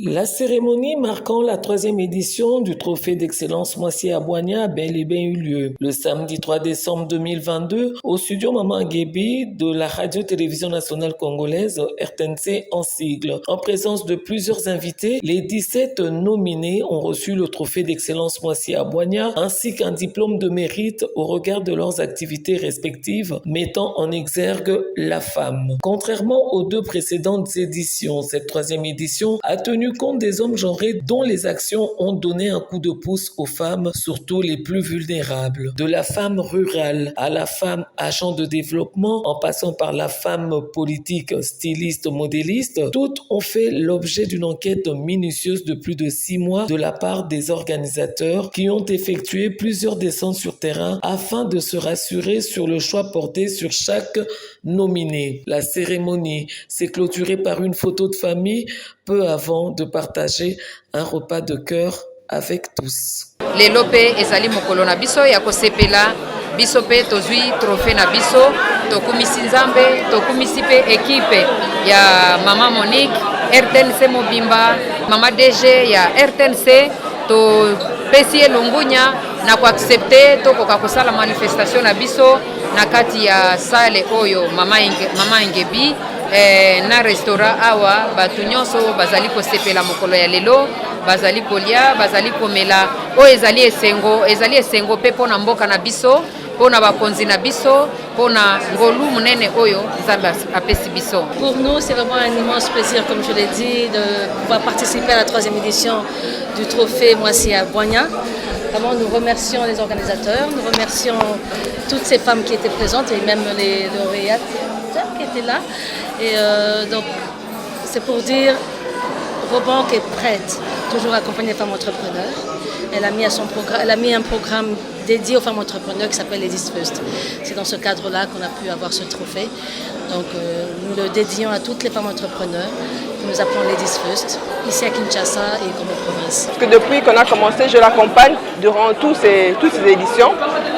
La cérémonie marquant la 3e édition du Trophée d'Excellence Moissi à Boigna a bel et bien eu lieu le samedi 3 décembre 2022 au studio Maman Guébi de la Radio-Télévision Nationale Congolaise RTNC en sigle. En présence de plusieurs invités, les 17 nominés ont reçu le Trophée d'Excellence Moissi à Boigna ainsi qu'un diplôme de mérite au regard de leurs activités respectives mettant en exergue la femme. Contrairement aux deux précédentes éditions, cette 3e édition a tenu compte des hommes genrés dont les actions ont donné un coup de pouce aux femmes, surtout les plus vulnérables. De la femme rurale à la femme agent de développement, en passant par la femme politique, styliste, modéliste, toutes ont fait l'objet d'une enquête minutieuse de plus de 6 mois de la part des organisateurs qui ont effectué plusieurs descentes sur terrain afin de se rassurer sur le choix porté sur chaque nominé. La cérémonie s'est clôturée par une photo de famille peu avant de partager un repas de cœur avec tous. Lelo pe ezali mokolo na biso ya kosepela biso pe tozwi trophée na biso tokumisi nzambe tokumisi pe ekipe ya mama Monique RTNC Mobimba mama DG ya RTNC to pesi elungunya na kuaccepte tokoka kosala manifestation na biso na kati ya sale oyo mama Ngebi na restaurant awa batu nyonso bazali kosepela mokolo ya lelo bazali kolia bazali komela o ezali esengo pe pona mboka na biso pona bakonzi na biso pona ngolu munene oyo nzambe apesi biso. Pour nous, c'est vraiment un immense plaisir, comme je l'ai dit, de pouvoir participer à la 3e édition du trophée Moissi à Boigna. Vraiment, nous remercions les organisateurs, nous remercions toutes ces femmes qui étaient présentes et même les lauréates qui étaient là. Et donc, c'est pour dire, Robank est prête, toujours à accompagner les femmes entrepreneurs. Elle a mis un programme dédié aux femmes entrepreneurs qui s'appelle Ladies First. C'est dans ce cadre-là qu'on a pu avoir ce trophée. Donc, nous le dédions à toutes les femmes entrepreneurs que nous appelons Ladies First, ici à Kinshasa et comme province. Parce que depuis qu'on a commencé, je l'accompagne durant toutes ces éditions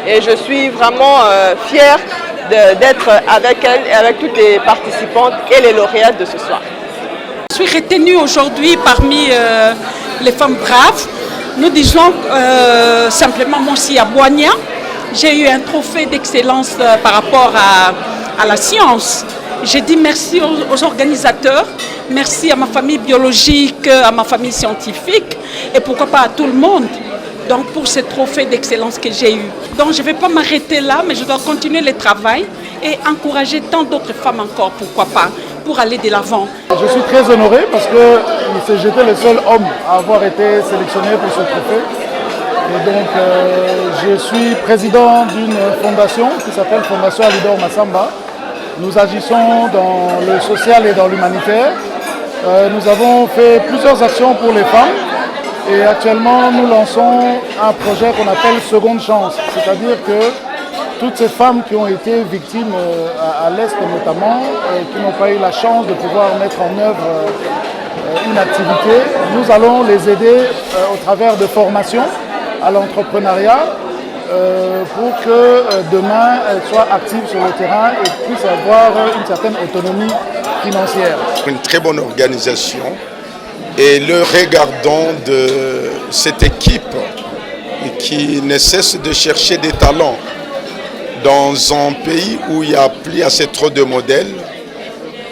et je suis vraiment fière d'être avec elle et avec toutes les participantes et les lauréates de ce soir. Je suis retenue aujourd'hui parmi les femmes braves. Nous disons simplement Moissi à Boigna. J'ai eu un trophée d'excellence par rapport à la science. J'ai dit merci aux organisateurs, merci à ma famille biologique, à ma famille scientifique et pourquoi pas à tout le monde. Donc pour ce trophée d'excellence que j'ai eu. Donc je ne vais pas m'arrêter là, mais je dois continuer le travail et encourager tant d'autres femmes encore, pourquoi pas, pour aller de l'avant. Je suis très honoré parce que j'étais le seul homme à avoir été sélectionné pour ce trophée. Et donc je suis président d'une fondation qui s'appelle Fondation Alidor Massamba. Nous agissons dans le social et dans l'humanitaire. Nous avons fait plusieurs actions pour les femmes. Et actuellement, nous lançons un projet qu'on appelle Seconde Chance. C'est-à-dire que toutes ces femmes qui ont été victimes à l'Est notamment, qui n'ont pas eu la chance de pouvoir mettre en œuvre une activité, nous allons les aider au travers de formations à l'entrepreneuriat pour que demain elles soient actives sur le terrain et puissent avoir une certaine autonomie financière. Une très bonne organisation. Et le regardant de cette équipe qui ne cesse de chercher des talents dans un pays où il n'y a plus assez trop de modèles.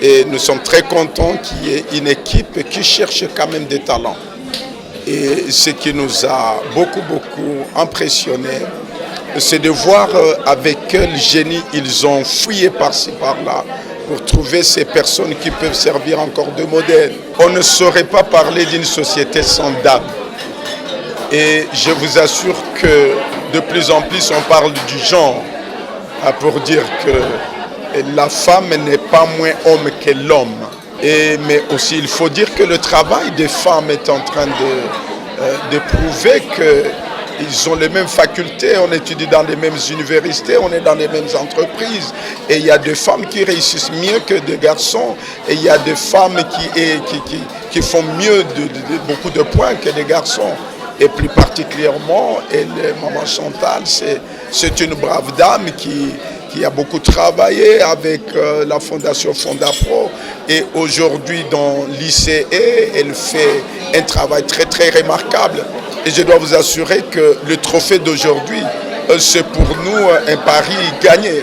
Et nous sommes très contents qu'il y ait une équipe qui cherche quand même des talents. Et ce qui nous a beaucoup impressionné, c'est de voir avec quel génie ils ont fouillé par-ci par-là pour trouver ces personnes qui peuvent servir encore de modèle. On ne saurait pas parler d'une société sans dame. Et je vous assure que de plus en plus on parle du genre pour dire que la femme n'est pas moins homme que l'homme. Mais aussi il faut dire que le travail des femmes est en train de prouver que ils ont les mêmes facultés, on étudie dans les mêmes universités, on est dans les mêmes entreprises. Et il y a des femmes qui réussissent mieux que des garçons. Et il y a des femmes qui font mieux beaucoup de points que des garçons. Et plus particulièrement, maman Chantal, c'est une brave dame qui qui a beaucoup travaillé avec la Fondation Fondapro et aujourd'hui dans l'ICE, elle fait un travail très très remarquable. Et je dois vous assurer que le trophée d'aujourd'hui, c'est pour nous un pari gagné.